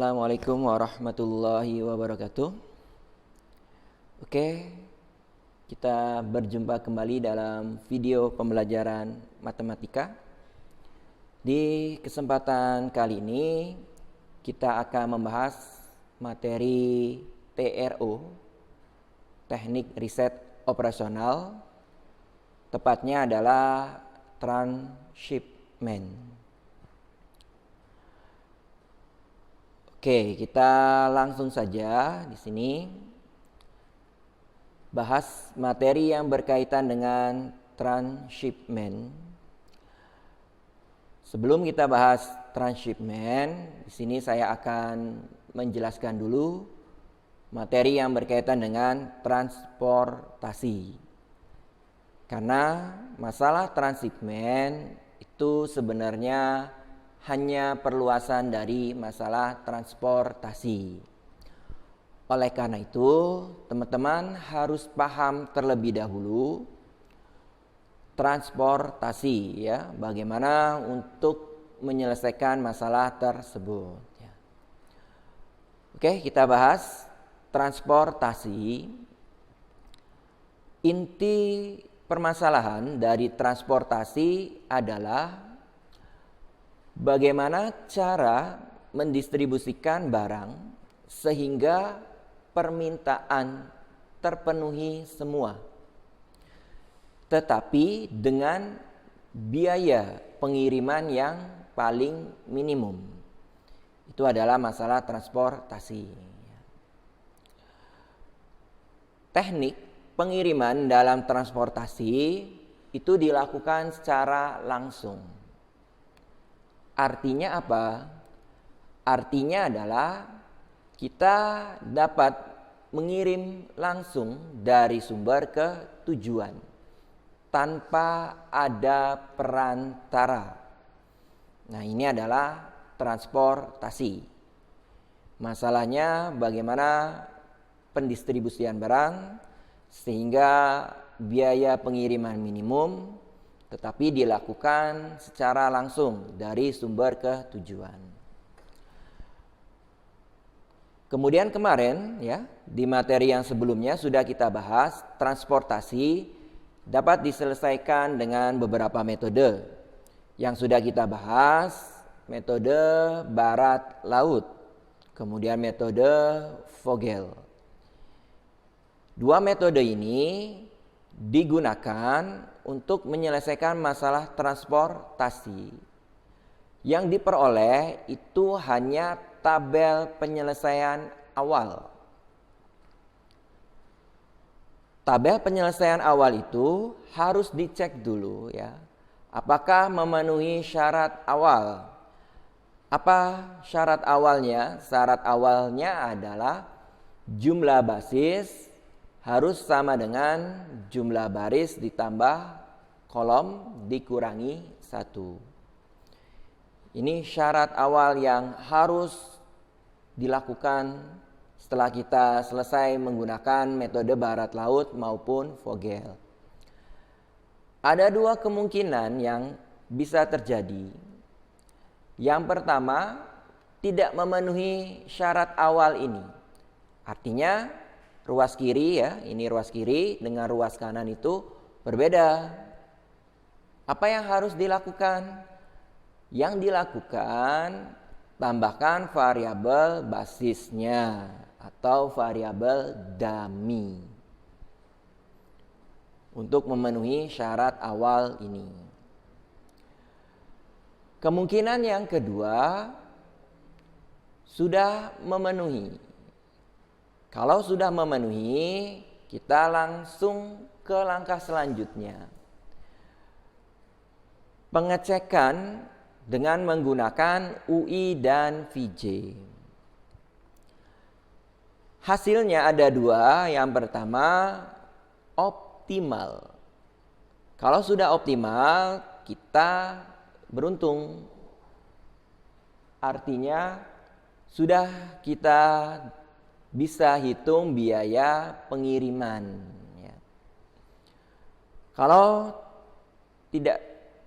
Assalamualaikum warahmatullahi wabarakatuh. Oke, kita berjumpa kembali dalam video pembelajaran matematika. Di kesempatan kali ini kita akan membahas materi TRO, Teknik Riset Operasional. Tepatnya adalah transshipment. Oke, kita langsung saja di sini bahas materi yang berkaitan dengan transshipment. Sebelum kita bahas transshipment, di sini saya akan menjelaskan dulu materi yang berkaitan dengan transportasi. Karena masalah transshipment itu sebenarnya hanya perluasan dari masalah transportasi. Oleh karena itu, teman-teman harus paham terlebih dahulu transportasi, ya, bagaimana untuk menyelesaikan masalah tersebut. Ya. Oke, kita bahas transportasi. Inti permasalahan dari transportasi adalah bagaimana cara mendistribusikan barang sehingga permintaan terpenuhi semua, tetapi dengan biaya pengiriman yang paling minimum. Itu adalah masalah transportasi. Teknik pengiriman dalam transportasi itu dilakukan secara langsung. Artinya apa? Artinya adalah kita dapat mengirim langsung dari sumber ke tujuan tanpa ada perantara. Nah, ini adalah transportasi. Masalahnya bagaimana pendistribusian barang sehingga biaya pengiriman minimum tetapi dilakukan secara langsung dari sumber ke tujuan. Kemudian kemarin, ya, di materi yang sebelumnya sudah kita bahas transportasi dapat diselesaikan dengan beberapa metode. Yang sudah kita bahas metode barat laut, kemudian metode Vogel. Dua metode ini digunakan untuk menyelesaikan masalah transportasi. Yang diperoleh itu hanya tabel penyelesaian awal. Tabel penyelesaian awal itu harus dicek dulu, ya. Apakah memenuhi syarat awal? Apa syarat awalnya? Syarat awalnya adalah jumlah basis harus sama dengan jumlah baris ditambah kolom dikurangi 1. Ini syarat awal yang harus dilakukan setelah kita selesai menggunakan metode barat laut maupun Vogel. Ada dua kemungkinan yang bisa terjadi. Yang pertama, tidak memenuhi syarat awal ini. Artinya ruas kiri, ya, ini ruas kiri dengan ruas kanan itu berbeda. Apa yang harus dilakukan? Yang dilakukan, tambahkan variabel basisnya atau variabel dummy untuk memenuhi syarat awal ini. Kemungkinan yang kedua, sudah memenuhi. Kalau sudah memenuhi, kita langsung ke langkah selanjutnya. Pengecekan dengan menggunakan UI dan VJ. Hasilnya ada dua. Yang pertama, optimal. Kalau sudah optimal, kita beruntung. Artinya sudah kita bisa hitung biaya pengiriman, ya. Kalau tidak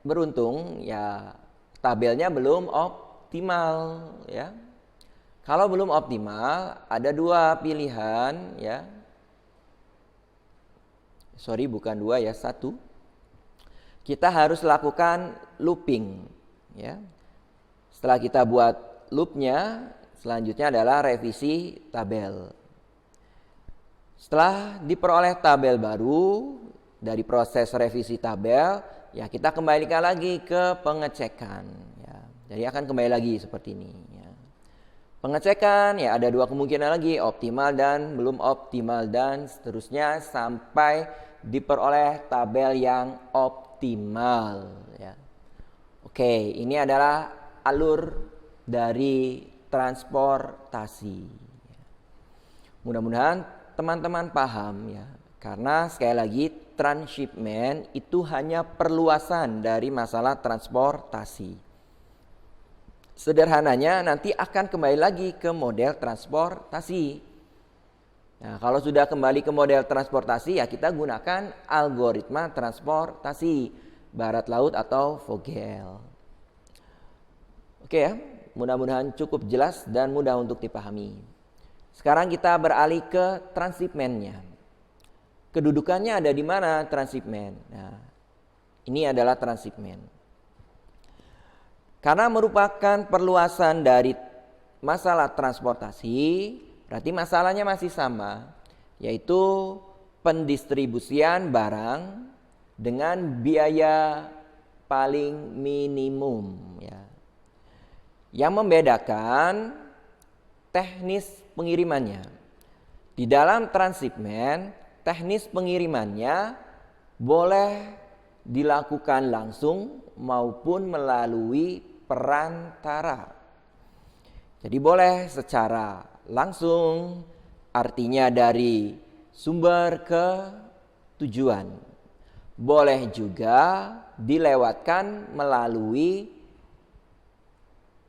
beruntung, ya tabelnya belum optimal, ya. Kalau belum optimal, ada dua pilihan ya. Sorry, bukan dua ya, satu. Kita harus lakukan looping ya. Setelah kita buat loopnya, selanjutnya adalah revisi tabel. Setelah diperoleh tabel baru dari proses revisi tabel, ya kita kembalikan lagi ke pengecekan ya. Jadi akan kembali lagi seperti ini ya. Pengecekan ya ada dua kemungkinan lagi, optimal dan belum optimal, dan seterusnya sampai diperoleh tabel yang optimal ya. Oke, ini adalah alur dari transportasi. Mudah-mudahan teman-teman paham ya. Karena sekali lagi transshipment itu hanya perluasan dari masalah transportasi. Sederhananya nanti akan kembali lagi ke model transportasi. Nah, kalau sudah kembali ke model transportasi ya kita gunakan algoritma transportasi barat laut atau Vogel. Oke ya, mudah-mudahan cukup jelas dan mudah untuk dipahami. Sekarang kita beralih ke transshipment-nya. Kedudukannya ada di mana transshipment? Nah, ini adalah transshipment. Karena merupakan perluasan dari masalah transportasi, berarti masalahnya masih sama, yaitu pendistribusian barang dengan biaya paling minimum ya. Yang membedakan teknis pengirimannya. Di dalam transshipment, teknis pengirimannya boleh dilakukan langsung maupun melalui perantara. Jadi boleh secara langsung, artinya dari sumber ke tujuan. Boleh juga dilewatkan melalui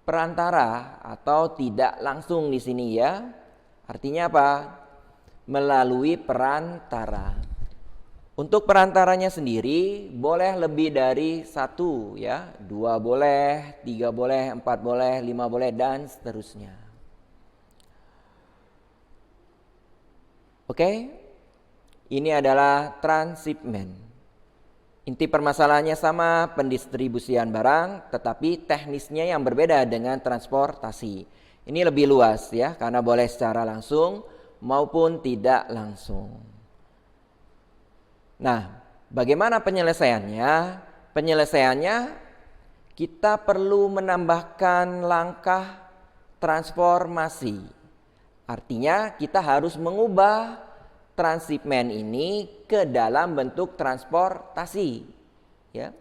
perantara atau tidak langsung di sini ya. Artinya apa? Melalui perantara. Untuk perantaranya sendiri boleh lebih dari satu ya, 2 boleh, 3 boleh, 4 boleh, 5 boleh, dan seterusnya. Oke, ini adalah transshipment. Inti permasalahannya sama, pendistribusian barang, tetapi teknisnya yang berbeda dengan transportasi. Ini lebih luas ya, karena boleh secara langsung maupun tidak langsung. Nah, bagaimana penyelesaiannya? Penyelesaiannya kita perlu menambahkan langkah transformasi. Artinya kita harus mengubah transshipment ini ke dalam bentuk transportasi. Ya.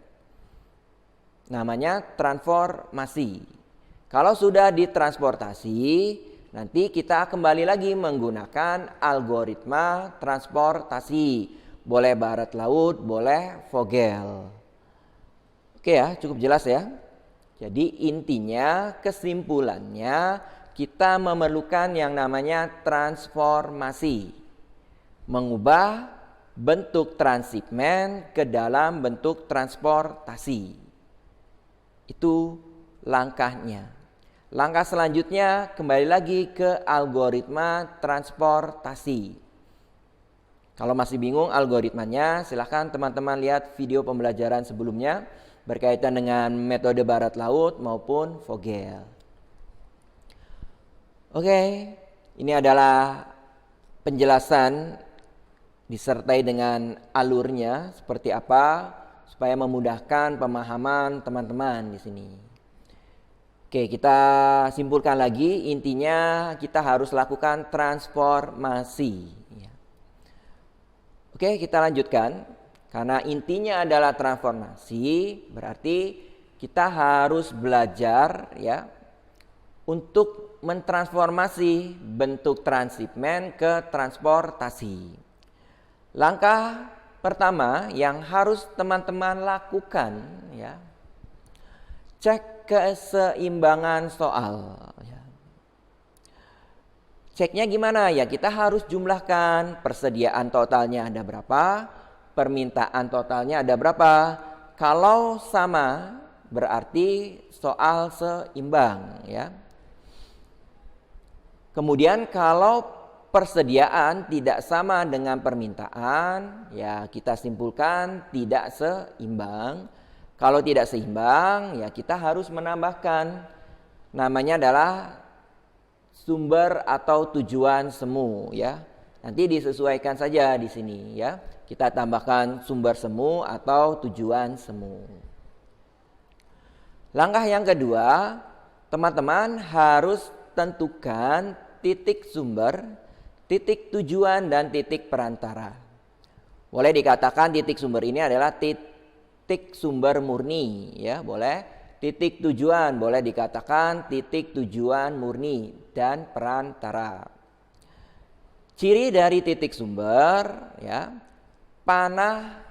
Namanya transformasi. Kalau sudah ditransportasi, nanti kita kembali lagi menggunakan algoritma transportasi. Boleh barat laut, boleh Vogel. Oke ya, cukup jelas ya. Jadi intinya, kesimpulannya, kita memerlukan yang namanya transformasi. Mengubah bentuk transshipment ke dalam bentuk transportasi. Itu langkahnya. Langkah selanjutnya kembali lagi ke algoritma transportasi. Kalau masih bingung algoritmanya, silahkan teman-teman lihat video pembelajaran sebelumnya berkaitan dengan metode barat laut maupun Vogel. Oke, ini adalah penjelasan disertai dengan alurnya seperti apa supaya memudahkan pemahaman teman-teman di sini. Oke, kita simpulkan lagi, intinya kita harus lakukan transformasi. Oke, kita lanjutkan. Karena intinya adalah transformasi, berarti kita harus belajar ya untuk mentransformasi bentuk transshipment ke transportasi. Langkah pertama yang harus teman-teman lakukan ya, cek keseimbangan soal. Ceknya gimana ya? Kita harus jumlahkan persediaan totalnya ada berapa, permintaan totalnya ada berapa. Kalau sama berarti soal seimbang ya. Kemudian kalau persediaan tidak sama dengan permintaan, ya kita simpulkan tidak seimbang. Kalau tidak seimbang, ya kita harus menambahkan. Namanya adalah sumber atau tujuan semu, ya. Nanti disesuaikan saja di sini, ya. Kita tambahkan sumber semu atau tujuan semu. Langkah yang kedua, teman-teman harus tentukan titik sumber, titik tujuan, dan titik perantara. Boleh dikatakan titik sumber ini adalah titik sumber murni, ya, boleh. Titik tujuan boleh dikatakan titik tujuan murni dan perantara. Ciri dari titik sumber, ya, panah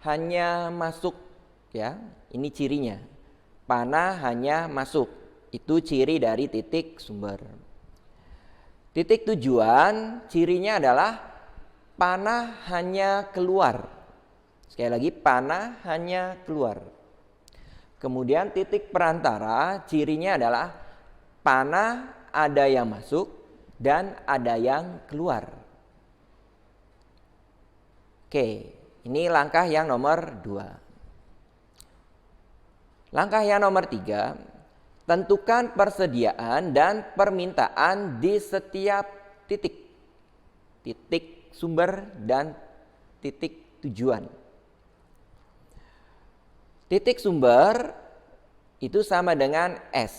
hanya masuk, ya. Ini cirinya. Panah hanya masuk. Itu ciri dari titik sumber. Titik tujuan, cirinya adalah panah hanya keluar. Sekali lagi, panah hanya keluar. Kemudian titik perantara, cirinya adalah panah ada yang masuk dan ada yang keluar. Oke, ini langkah yang nomor 2. Langkah yang nomor 3, tentukan persediaan dan permintaan di setiap titik. Titik sumber dan titik tujuan. Titik sumber itu sama dengan S,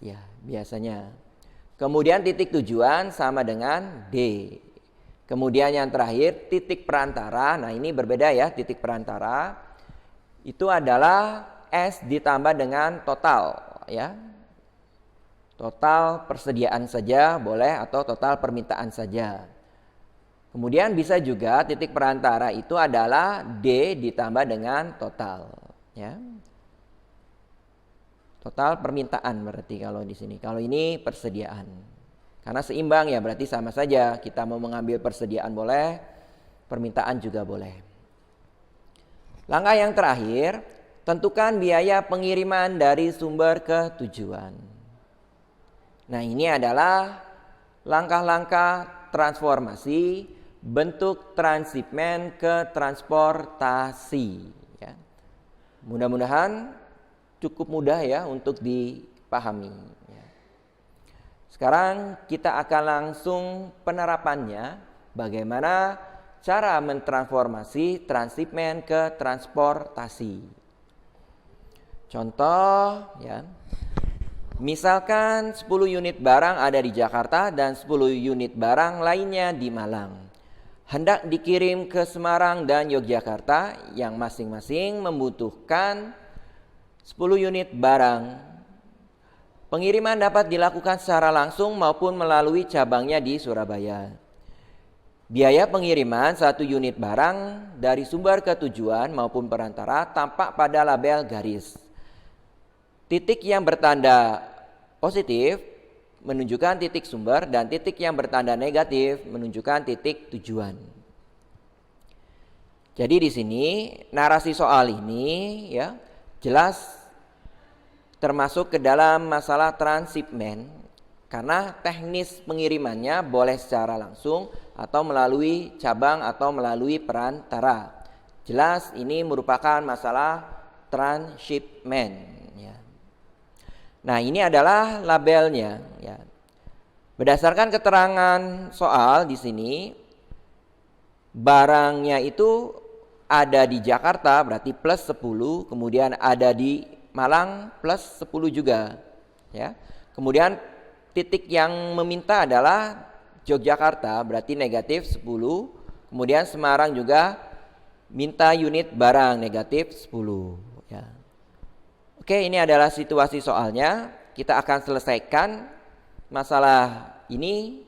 ya biasanya. Kemudian titik tujuan sama dengan D. Kemudian yang terakhir titik perantara. Nah ini berbeda ya, titik perantara itu adalah S ditambah dengan total, ya. Total persediaan saja boleh atau total permintaan saja. Kemudian bisa juga titik perantara itu adalah D ditambah dengan total. Ya. Total permintaan berarti kalau di sini. Kalau ini persediaan. Karena seimbang ya berarti sama saja. Kita mau mengambil persediaan boleh, permintaan juga boleh. Langkah yang terakhir, tentukan biaya pengiriman dari sumber ke tujuan. Nah, ini adalah langkah-langkah transformasi bentuk transhipment ke transportasi. Mudah-mudahan cukup mudah ya untuk dipahami. Sekarang kita akan langsung penerapannya, bagaimana cara mentransformasi transhipment ke transportasi. Contoh ya, misalkan 10 unit barang ada di Jakarta dan 10 unit barang lainnya di Malang. Hendak dikirim ke Semarang dan Yogyakarta yang masing-masing membutuhkan 10 unit barang. Pengiriman dapat dilakukan secara langsung maupun melalui cabangnya di Surabaya. Biaya pengiriman 1 unit barang dari sumber ke tujuan maupun perantara tampak pada label garis. Titik yang bertanda positif menunjukkan titik sumber dan titik yang bertanda negatif menunjukkan titik tujuan. Jadi di sini narasi soal ini ya jelas termasuk ke dalam masalah transhipment karena teknis pengirimannya boleh secara langsung atau melalui cabang atau melalui perantara. Jelas ini merupakan masalah transhipment. Nah, ini adalah labelnya ya. Berdasarkan keterangan soal di sini, barangnya itu ada di Jakarta berarti plus 10, kemudian ada di Malang plus 10 juga ya. Kemudian titik yang meminta adalah Yogyakarta berarti negatif 10, kemudian Semarang juga minta unit barang negatif 10 ya. Oke, ini adalah situasi soalnya. Kita akan selesaikan masalah ini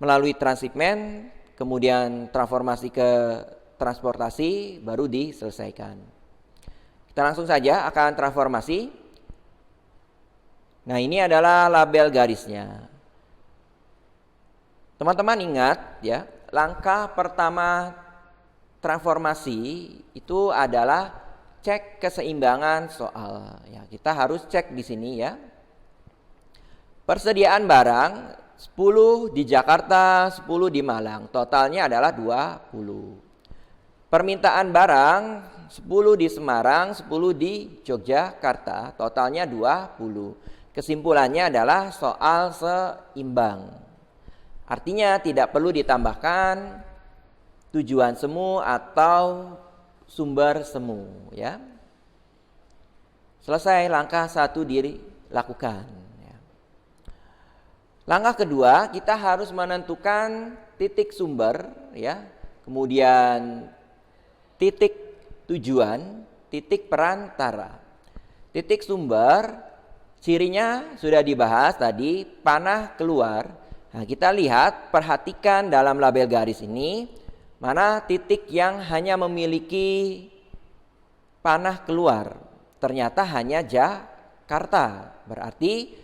melalui transhipment, kemudian transformasi ke transportasi, baru diselesaikan. Kita langsung saja akan transformasi. Nah, ini adalah label garisnya. Teman-teman ingat ya, langkah pertama transformasi itu adalah cek keseimbangan soal. Ya, kita harus cek di sini ya. Persediaan barang 10 di Jakarta, 10 di Malang. Totalnya adalah 20. Permintaan barang 10 di Semarang, 10 di Yogyakarta. Totalnya 20. Kesimpulannya adalah soal seimbang. Artinya tidak perlu ditambahkan tujuan semu atau sumber semu, ya. Selesai langkah 1 dilakukan. Ya. Langkah kedua, kita harus menentukan titik sumber, ya. Kemudian titik tujuan, titik perantara. Titik sumber, cirinya sudah dibahas tadi, panah keluar. Nah, kita lihat, perhatikan dalam label garis ini, mana titik yang hanya memiliki panah keluar. Ternyata hanya Jakarta. Berarti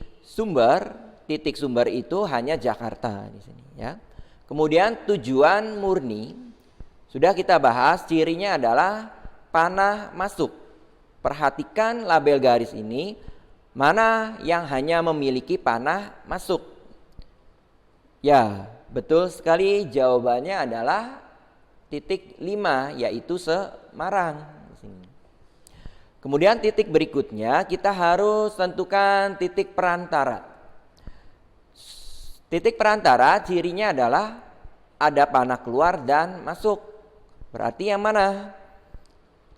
titik sumber itu hanya Jakarta di sini, ya. Kemudian tujuan murni, sudah kita bahas, cirinya adalah panah masuk. Perhatikan label garis ini, mana yang hanya memiliki panah masuk. Ya, betul sekali, jawabannya adalah titik 5, yaitu Semarang. Kemudian titik berikutnya, kita harus tentukan titik perantara. Titik perantara cirinya adalah ada panah keluar dan masuk. Berarti yang mana?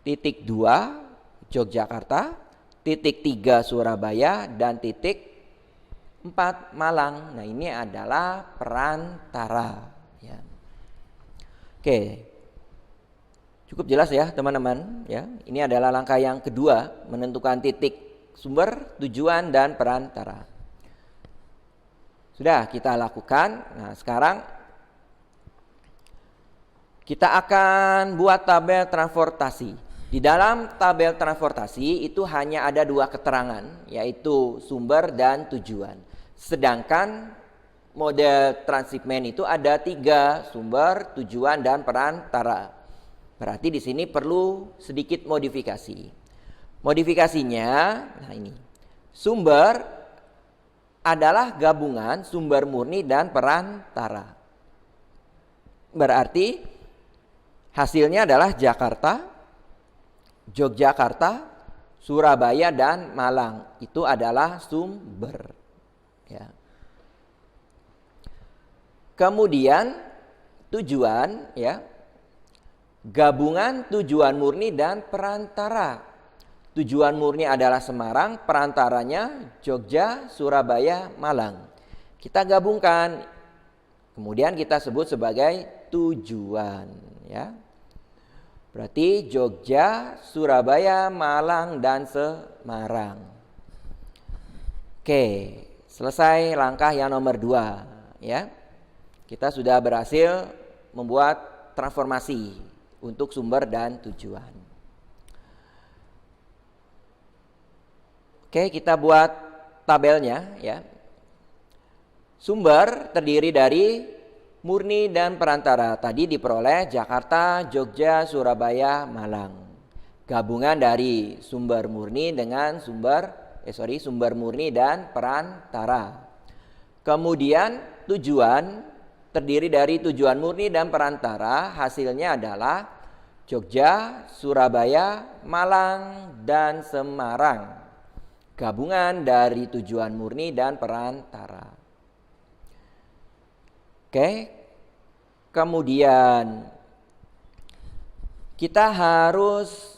Titik 2 Yogyakarta, titik 3 Surabaya, dan titik 4 Malang. Nah, ini adalah perantara, ya. Oke. Cukup jelas ya, teman-teman, ya. Ini adalah langkah yang kedua, menentukan titik sumber, tujuan, dan perantara. Sudah kita lakukan. Nah, sekarang kita akan buat tabel transportasi. Di dalam tabel transportasi itu hanya ada 2 keterangan, yaitu sumber dan tujuan. Sedangkan model transhipment itu ada 3, sumber, tujuan, dan perantara. Berarti di sini perlu sedikit modifikasi. Modifikasinya, nah ini. Sumber adalah gabungan sumber murni dan perantara. Berarti hasilnya adalah Jakarta, Yogyakarta, Surabaya, dan Malang. Itu adalah sumber, ya. Kemudian tujuan, ya. Gabungan tujuan murni dan perantara. Tujuan murni adalah Semarang, perantaranya Jogja, Surabaya, Malang. Kita gabungkan, kemudian kita sebut sebagai tujuan, ya. Berarti Jogja, Surabaya, Malang, dan Semarang. Oke, selesai langkah yang nomor 2, ya. Kita sudah berhasil membuat transformasi untuk sumber dan tujuan. Oke, kita buat tabelnya, ya. Sumber terdiri dari murni dan perantara. Tadi diperoleh Jakarta, Jogja, Surabaya, Malang. Gabungan dari sumber murni dengan sumber murni dan perantara. Kemudian tujuan terdiri dari tujuan murni dan perantara. Hasilnya adalah Jogja, Surabaya, Malang, dan Semarang. Gabungan dari tujuan murni dan perantara. Oke, kemudian kita harus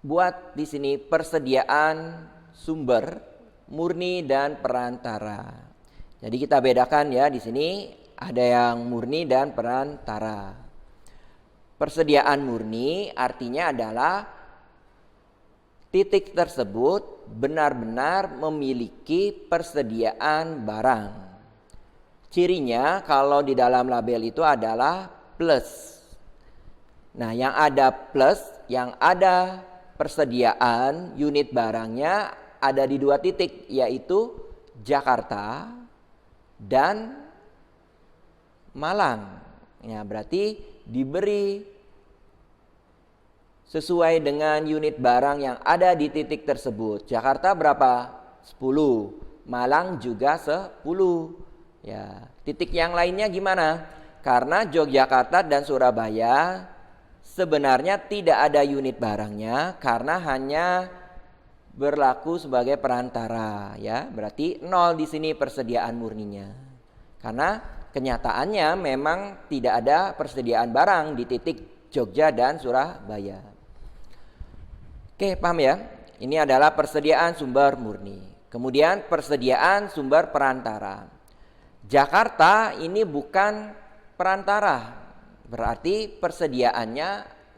buat di sini persediaan sumber murni dan perantara. Jadi kita bedakan ya, di sini ada yang murni dan perantara. Persediaan murni artinya adalah titik tersebut benar-benar memiliki persediaan barang. Cirinya kalau di dalam label itu adalah plus. Nah, yang ada plus, yang ada persediaan unit barangnya ada di 2 titik, yaitu Jakarta dan Malang. Ya, berarti diberi sesuai dengan unit barang yang ada di titik tersebut. Jakarta berapa? 10. Malang juga 10. Ya, titik yang lainnya gimana? Karena Yogyakarta dan Surabaya sebenarnya tidak ada unit barangnya karena hanya berlaku sebagai perantara, ya. Berarti 0 di sini persediaan murninya. Karena kenyataannya memang tidak ada persediaan barang di titik Jogja dan Surabaya. Oke, paham ya? Ini adalah persediaan sumber murni. Kemudian persediaan sumber perantara. Jakarta ini bukan perantara. Berarti persediaannya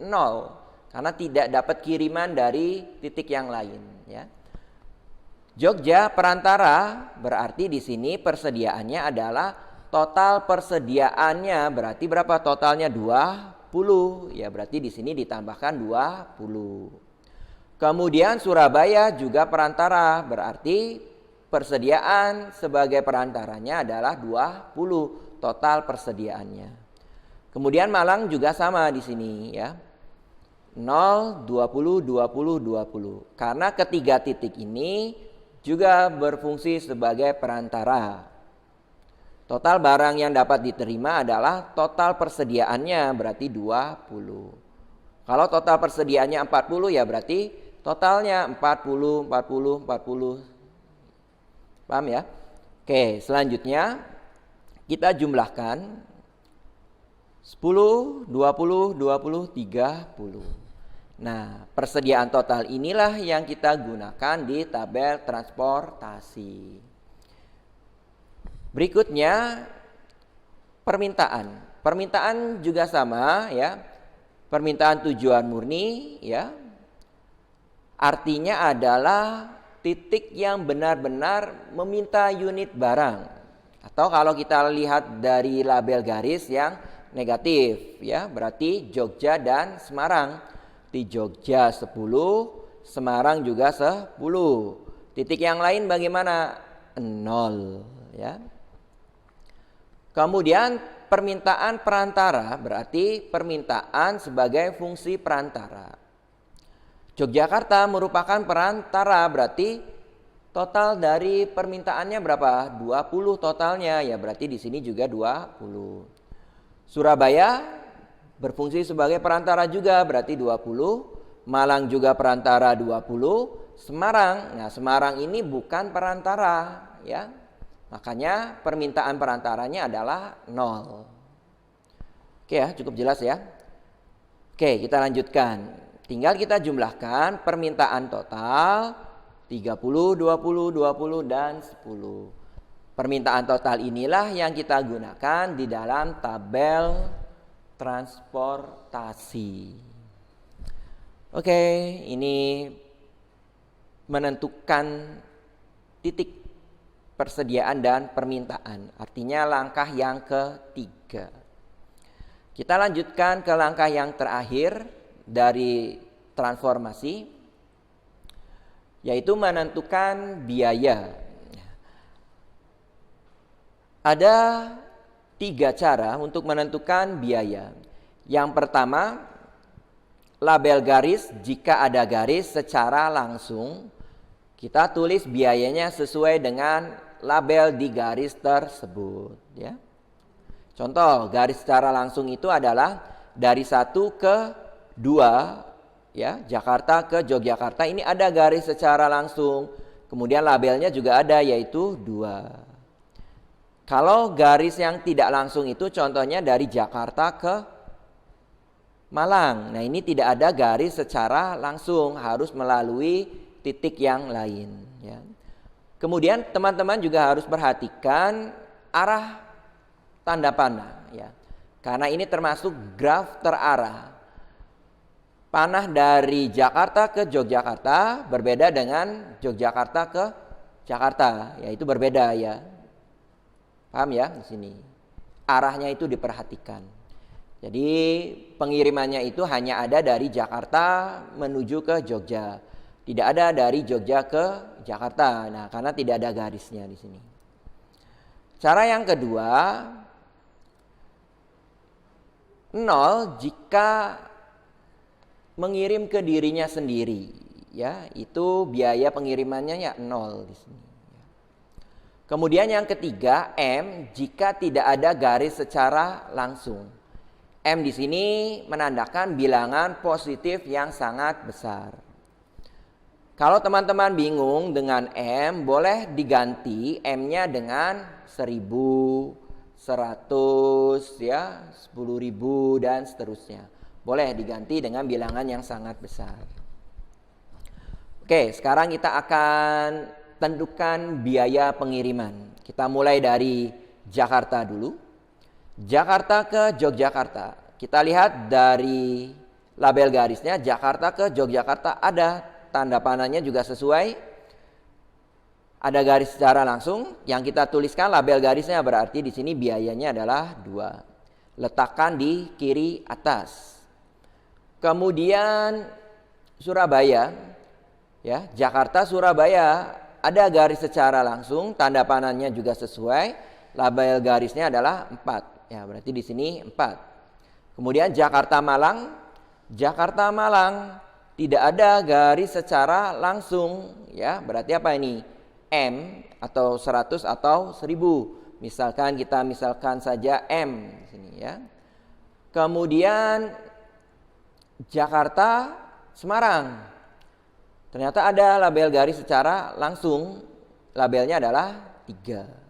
0 karena tidak dapat kiriman dari titik yang lain, ya. Jogja perantara, berarti di sini persediaannya adalah total persediaannya berarti berapa totalnya? 20. Ya, berarti di sini ditambahkan 20. Kemudian Surabaya juga perantara, berarti persediaan sebagai perantaranya adalah 20 total persediaannya. Kemudian Malang juga sama di sini, ya. 0, 20, 20, 20. Karena ketiga titik ini juga berfungsi sebagai perantara. Total barang yang dapat diterima adalah total persediaannya berarti 20. Kalau total persediaannya 40 ya berarti totalnya 40, 40, 40. Paham ya? Oke, selanjutnya kita jumlahkan 10, 20, 20, 30. Nah, persediaan total inilah yang kita gunakan di tabel transportasi. Berikutnya permintaan. Permintaan juga sama, ya. Permintaan tujuan murni, ya. Artinya adalah titik yang benar-benar meminta unit barang. Atau kalau kita lihat dari label garis yang negatif, ya, berarti Jogja dan Semarang. Di Jogja 10, Semarang juga 10. Titik yang lain bagaimana? 0, ya. Kemudian permintaan perantara berarti permintaan sebagai fungsi perantara. Yogyakarta merupakan perantara, berarti total dari permintaannya berapa? 20 totalnya, ya berarti di sini juga 20. Surabaya berfungsi sebagai perantara juga berarti 20. Malang juga perantara 20. Semarang, nah Semarang ini bukan perantara, ya. Makanya permintaan perantaranya adalah 0. Oke ya, cukup jelas ya. Oke, kita lanjutkan. Tinggal kita jumlahkan permintaan total 30, 20, 20 dan 10. Permintaan total inilah yang kita gunakan di dalam tabel transportasi. Oke, ini menentukan titik persediaan dan permintaan. Artinya langkah yang ketiga. Kita lanjutkan ke langkah yang terakhir dari transformasi, yaitu menentukan biaya. Ada 3 cara untuk menentukan biaya. Yang pertama, label garis. Jika ada garis secara langsung, kita tulis biayanya sesuai dengan label di garis tersebut, ya. Contoh, garis secara langsung itu adalah dari 1 ke 2, ya, Jakarta ke Yogyakarta. Ini ada garis secara langsung. Kemudian labelnya juga ada, yaitu 2. Kalau garis yang tidak langsung itu contohnya dari Jakarta ke Malang. Nah, ini tidak ada garis secara langsung, harus melalui titik yang lain, ya. Kemudian teman-teman juga harus perhatikan arah tanda panah, ya. Karena ini termasuk graf terarah. Panah dari Jakarta ke Yogyakarta berbeda dengan Yogyakarta ke Jakarta, yaitu berbeda, ya. Paham ya di sini? Arahnya itu diperhatikan. Jadi pengirimannya itu hanya ada dari Jakarta menuju ke Jogja. Tidak ada dari Jogja ke Jakarta. Nah, karena tidak ada garisnya di sini. Cara yang kedua, 0 jika mengirim ke dirinya sendiri, ya, itu biaya pengirimannya ya 0 di sini. Kemudian yang ketiga, M jika tidak ada garis secara langsung. M di sini menandakan bilangan positif yang sangat besar. Kalau teman-teman bingung dengan M, boleh diganti M-nya dengan 1000, 100, ya, 10.000 dan seterusnya. Boleh diganti dengan bilangan yang sangat besar. Oke, sekarang kita akan tentukan biaya pengiriman. Kita mulai dari Jakarta dulu. Jakarta ke Yogyakarta. Kita lihat dari label garisnya, Jakarta ke Yogyakarta ada tanda panahnya juga sesuai. Ada garis secara langsung. Yang kita tuliskan label garisnya berarti di sini biayanya adalah 2. Letakkan di kiri atas. Kemudian Surabaya, ya, Jakarta Surabaya ada garis secara langsung, tanda panahnya juga sesuai. Label garisnya adalah 4. Ya, berarti di sini 4. Kemudian Jakarta Malang. Jakarta Malang tidak ada garis secara langsung, ya. Berarti apa ini? M atau 100 atau 1000. Misalkan kita saja M di sini, ya. Kemudian Jakarta Semarang. Ternyata ada label garis secara langsung. Labelnya adalah 3.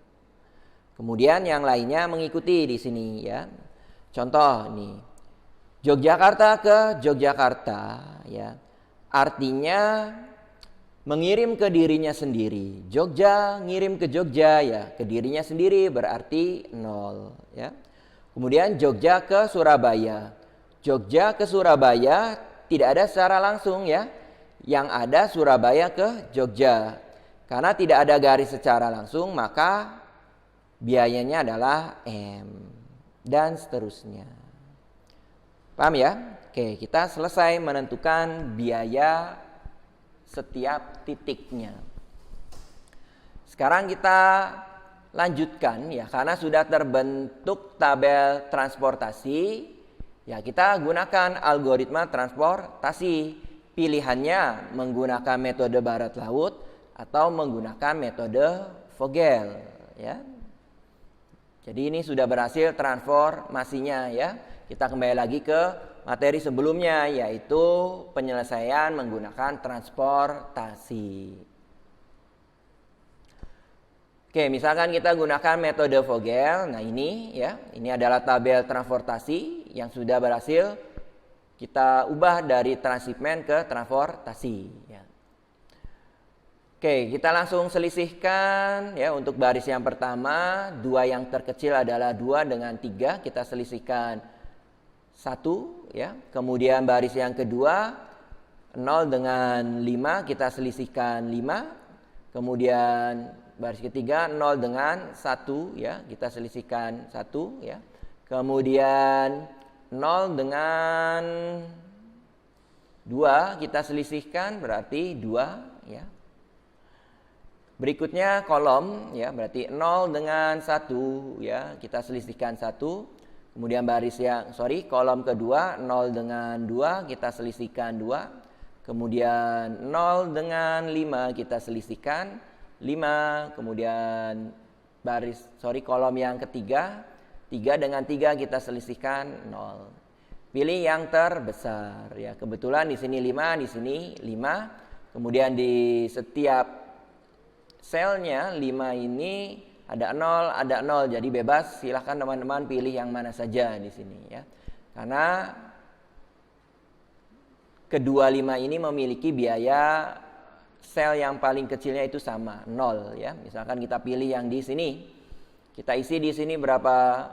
Kemudian yang lainnya mengikuti di sini, ya. Contoh nih. Yogyakarta ke Yogyakarta, ya. Artinya mengirim ke dirinya sendiri. Jogja ngirim ke Jogja, ya, ke dirinya sendiri berarti 0, ya. Kemudian Jogja ke Surabaya. Jogja ke Surabaya tidak ada secara langsung, ya. Yang ada Surabaya ke Jogja. Karena tidak ada garis secara langsung, maka biayanya adalah M dan seterusnya. Paham ya? Oke, kita selesai menentukan biaya setiap titiknya. Sekarang kita lanjutkan, ya, karena sudah terbentuk tabel transportasi, ya, kita gunakan algoritma transportasi. Pilihannya menggunakan metode barat laut atau menggunakan metode Vogel, ya. Jadi ini sudah berhasil transformasinya, ya. Kita kembali lagi ke materi sebelumnya, yaitu penyelesaian menggunakan transportasi. Oke, misalkan kita gunakan metode Vogel. Nah ini, ya, ini adalah tabel transportasi yang sudah berhasil kita ubah dari transhipment ke transportasi, ya. Oke, kita langsung selisihkan, ya, untuk baris yang pertama, 2 yang terkecil adalah 2 dengan 3, kita selisihkan 1, ya. Kemudian baris yang kedua, 0 dengan 5, kita selisihkan 5. Kemudian baris ketiga, 0 dengan 1, ya, kita selisihkan 1, ya. Kemudian 0 dengan 2, kita selisihkan berarti 2, ya. Berikutnya kolom, ya, berarti 0 dengan 1, ya, kita selisihkan 1. Kemudian kolom kedua 0 dengan 2, kita selisihkan 2. Kemudian 0 dengan 5, kita selisihkan 5. Kemudian kolom yang ketiga 3 dengan 3, kita selisihkan 0. Pilih yang terbesar, ya. Kebetulan di sini 5, di sini 5. Kemudian di setiap selnya 5 ini ada 0, jadi bebas, silahkan teman-teman pilih yang mana saja di sini, ya. Karena kedua 5 ini memiliki biaya sel yang paling kecilnya itu sama, 0, ya. Misalkan kita pilih yang di sini, kita isi di sini berapa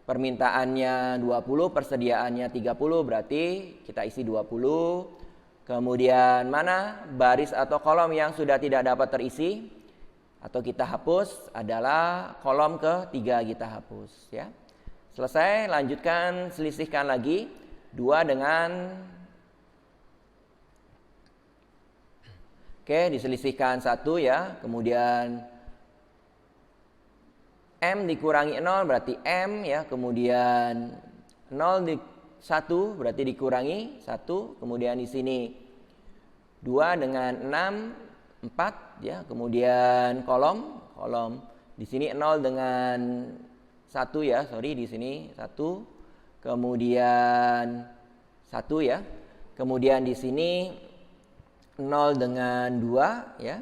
permintaannya 20, persediaannya 30, berarti kita isi 20. Kemudian mana baris atau kolom yang sudah tidak dapat terisi atau kita hapus adalah kolom ketiga, kita hapus, ya. Selesai, lanjutkan, selisihkan lagi 2 dengan diselisihkan 1, ya. Kemudian M dikurangi 0 berarti M, ya. Kemudian 0 1 berarti dikurangi 1. Kemudian di sini 2 dengan 6 4, ya. Kemudian kolom Di sini 0 dengan 1 ya, sorry di sini 1. Kemudian 1 ya. Kemudian di sini 0 dengan 2 ya.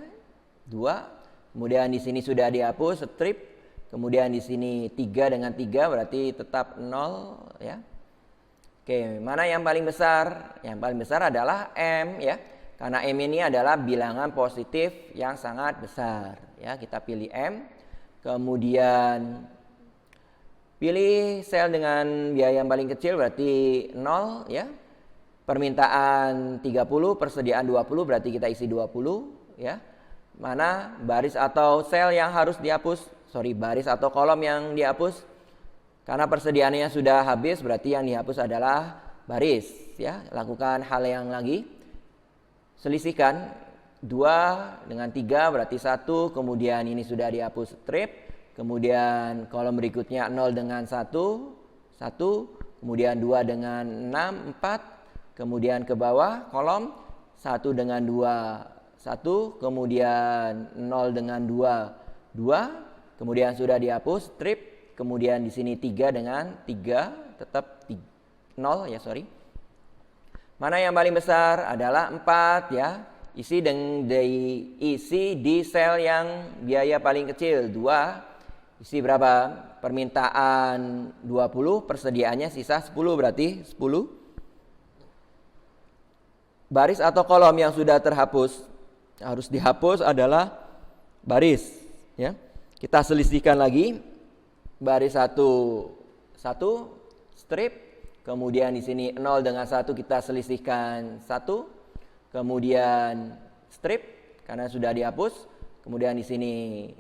2. Kemudian di sini sudah dihapus strip. Kemudian di sini 3 dengan 3 berarti tetap 0 ya. Oke, mana yang paling besar? Yang paling besar adalah M ya. Karena M ini adalah bilangan positif yang sangat besar ya. Kita pilih M. Kemudian pilih sel dengan biaya yang paling kecil berarti 0 ya. Permintaan 30, persediaan 20 berarti kita isi 20 ya. Mana baris atau sel yang harus dihapus? Baris atau kolom yang dihapus. Karena persediaannya sudah habis berarti yang dihapus adalah baris ya. Lakukan hal yang lagi. Selisihkan 2 dengan 3 berarti 1, kemudian ini sudah dihapus strip, kemudian kolom berikutnya 0 dengan 1, kemudian 2 dengan 6, 4, kemudian ke bawah kolom 1 dengan 2, 1, kemudian 0 dengan 2, 2, kemudian sudah dihapus strip, kemudian di sini 3 dengan 3, tetap 0 ya, Mana yang paling besar adalah 4 ya. Isi di sel yang biaya paling kecil 2. Isi berapa? Permintaan 20, persediaannya sisa 10 berarti 10. Baris atau kolom yang sudah terhapus harus dihapus adalah baris ya. Kita selisihkan lagi. Baris 1 strip, kemudian di sini 0 dengan 1 kita selisihkan 1. Kemudian strip karena sudah dihapus. Kemudian di sini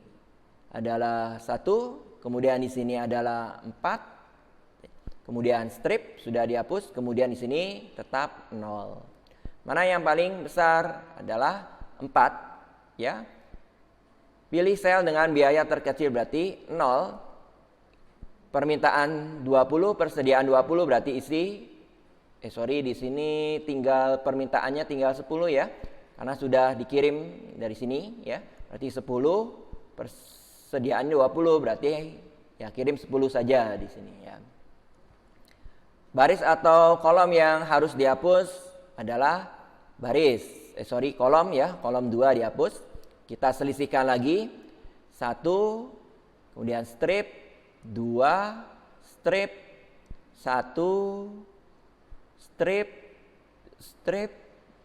adalah 1, kemudian di sini adalah 4. Kemudian strip sudah dihapus, kemudian di sini tetap 0. Mana yang paling besar adalah 4 ya. Pilih sel dengan biaya terkecil berarti 0. Permintaan 20, persediaan 20 berarti isi di sini tinggal permintaannya tinggal 10 ya. Karena sudah dikirim dari sini ya. Berarti 10, persediaan 20 berarti ya kirim 10 saja di sini ya. Baris atau kolom yang harus dihapus adalah kolom ya, kolom 2 dihapus. Kita selisihkan lagi. 1, kemudian strip, 2, strip, 1, strip,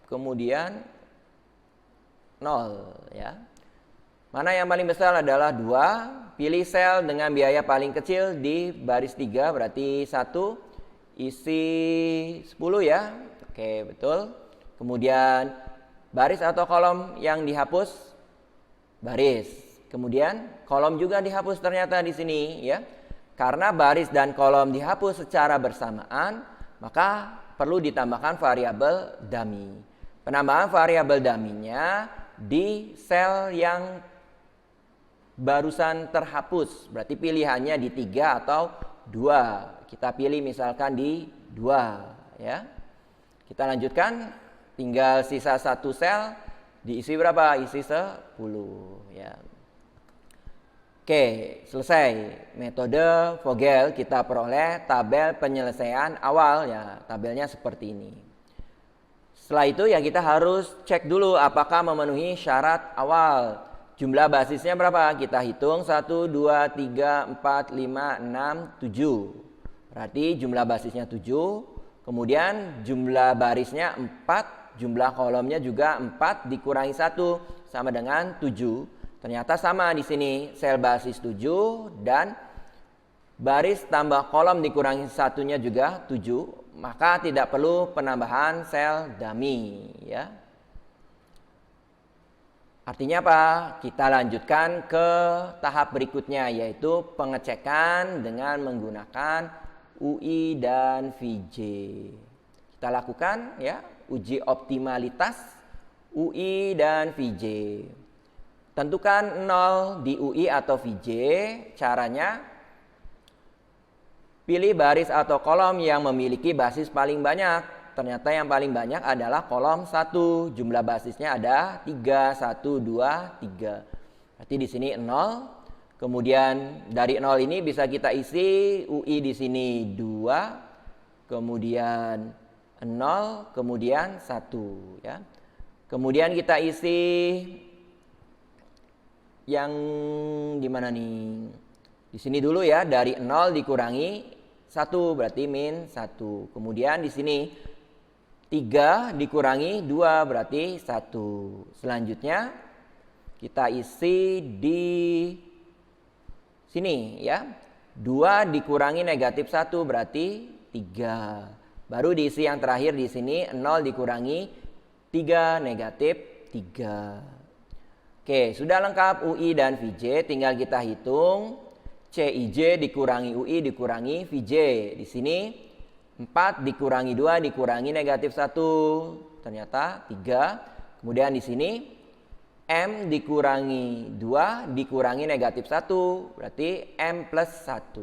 kemudian 0 ya. Mana yang paling besar adalah 2. Pilih sel dengan biaya paling kecil di baris 3 berarti 1 isi 10 ya. Oke, betul. Kemudian baris atau kolom yang dihapus baris. Kemudian kolom juga dihapus ternyata di sini ya. Karena baris dan kolom dihapus secara bersamaan, maka perlu ditambahkan variabel dummy. Penambahan variabel dummy-nya di sel yang barusan terhapus. Berarti pilihannya di 3 atau 2. Kita pilih misalkan di 2 ya. Kita lanjutkan, tinggal sisa 1 sel, diisi berapa? Isi 10 ya. Oke, selesai. Metode Vogel kita peroleh tabel penyelesaian awal ya. Tabelnya seperti ini. Setelah itu ya kita harus cek dulu apakah memenuhi syarat awal. Jumlah basisnya berapa? Kita hitung 1, 2, 3, 4, 5, 6, 7. Berarti jumlah basisnya 7. Kemudian jumlah barisnya 4. Jumlah kolomnya juga 4 dikurangi 1 sama dengan 7. Ternyata sama di sini, sel basis 7 dan baris tambah kolom dikurangi 1-nya juga 7, maka tidak perlu penambahan sel dummy ya. Artinya apa? Kita lanjutkan ke tahap berikutnya yaitu pengecekan dengan menggunakan UI dan VJ. Kita lakukan ya, uji optimalitas UI dan VJ. Tentukan 0 di UI atau VJ. Caranya pilih baris atau kolom yang memiliki basis paling banyak. Ternyata yang paling banyak adalah kolom 1. Jumlah basisnya ada 3, 1, 2, 3. Berarti di sini 0. Kemudian dari 0 ini bisa kita isi UI di sini 2, kemudian 0, kemudian 1 ya. Kemudian kita isi yang di mana nih? Di sini dulu ya, dari 0 dikurangi 1 berarti min 1. Kemudian di sini 3 dikurangi 2 berarti 1. Selanjutnya kita isi di sini ya. 2 dikurangi negatif 1 berarti 3. Baru diisi yang terakhir di sini 0 dikurangi 3 negatif 3. Oke, sudah lengkap UI dan VJ, tinggal kita hitung CIJ dikurangi UI dikurangi VJ. Di sini 4 dikurangi 2 dikurangi negatif 1. Ternyata 3. Kemudian di sini M dikurangi 2 dikurangi negatif 1, berarti M plus 1.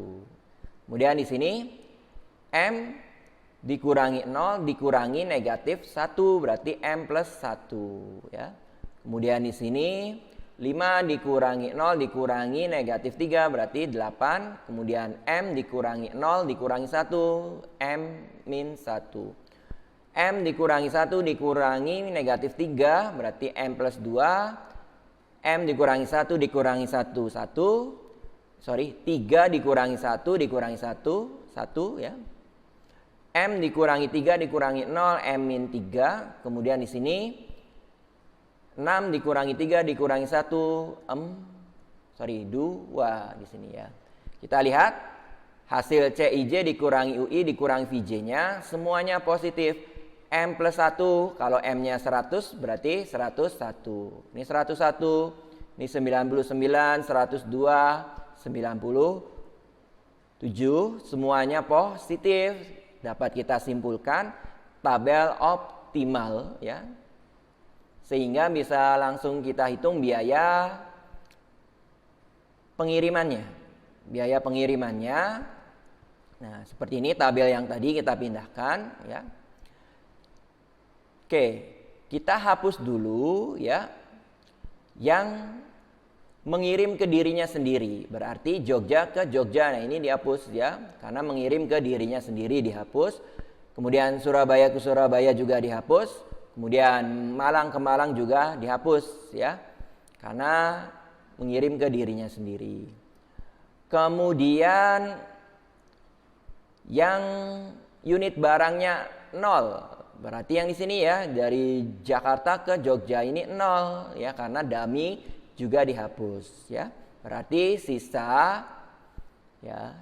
Kemudian di sini M dikurangi 0 dikurangi negatif 1, berarti M plus 1 ya. Kemudian di sini 5 dikurangi 0 dikurangi negatif 3 berarti 8. Kemudian M dikurangi 0 dikurangi 1, M min 1. M dikurangi 1 dikurangi negatif 3 berarti M plus 2. M dikurangi 1 dikurangi 1, 3 dikurangi 1 dikurangi 1, 1 ya. M dikurangi 3 dikurangi 0, M min 3. Kemudian di sini 6 dikurangi 3 dikurangi 1, 2 di sini ya. Kita lihat hasil CIJ dikurangi UI dikurangi VJ-nya semuanya positif. M plus 1, kalau M-nya 100 berarti 101. Ini 101, ini 99, 102, 97, semuanya positif. Dapat kita simpulkan tabel optimal ya. Sehingga bisa langsung kita hitung biaya pengirimannya. Biaya pengirimannya. Nah, seperti ini tabel yang tadi kita pindahkan ya. Oke, kita hapus dulu ya yang mengirim ke dirinya sendiri. Berarti Jogja ke Jogja. Nah, ini dihapus ya, karena mengirim ke dirinya sendiri dihapus. Kemudian Surabaya ke Surabaya juga dihapus. Kemudian Malang ke Malang juga dihapus ya, karena mengirim ke dirinya sendiri. Kemudian yang unit barangnya 0. Berarti yang di sini ya, dari Jakarta ke Jogja ini 0 ya, karena dummy juga dihapus ya. Berarti sisa ya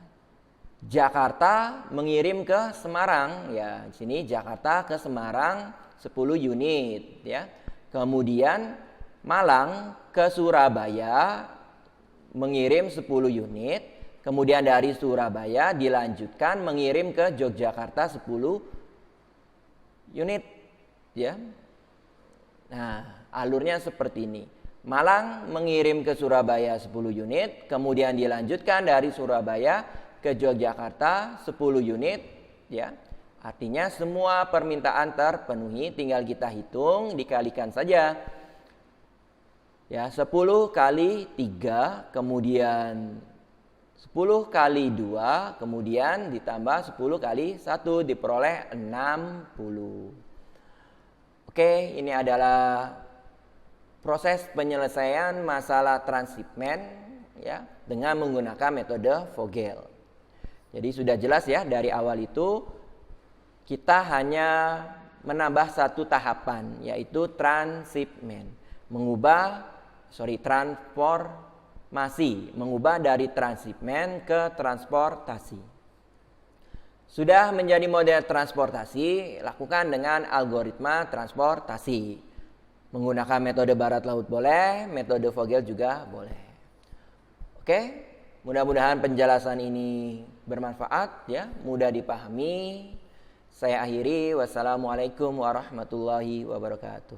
Jakarta mengirim ke Semarang ya. Di sini Jakarta ke Semarang 10 unit ya. Kemudian Malang ke Surabaya mengirim 10 unit. Kemudian dari Surabaya dilanjutkan mengirim ke Yogyakarta 10 unit ya. Nah, alurnya seperti ini. Malang mengirim ke Surabaya 10 unit, kemudian dilanjutkan dari Surabaya ke Yogyakarta 10 unit ya. Artinya semua permintaan terpenuhi, tinggal kita hitung, dikalikan saja. Ya, 10 kali 3, kemudian 10 kali 2, kemudian ditambah 10 kali 1, diperoleh 60. Oke, ini adalah proses penyelesaian masalah transshipment ya, dengan menggunakan metode Vogel. Jadi sudah jelas ya, dari awal itu kita hanya menambah satu tahapan, yaitu transshipment. Mengubah dari transshipment ke transportasi. Sudah menjadi model transportasi, lakukan dengan algoritma transportasi. Menggunakan metode barat laut boleh, metode Vogel juga boleh. Oke, mudah-mudahan penjelasan ini bermanfaat ya, mudah dipahami. Saya akhiri, wassalamualaikum warahmatullahi wabarakatuh.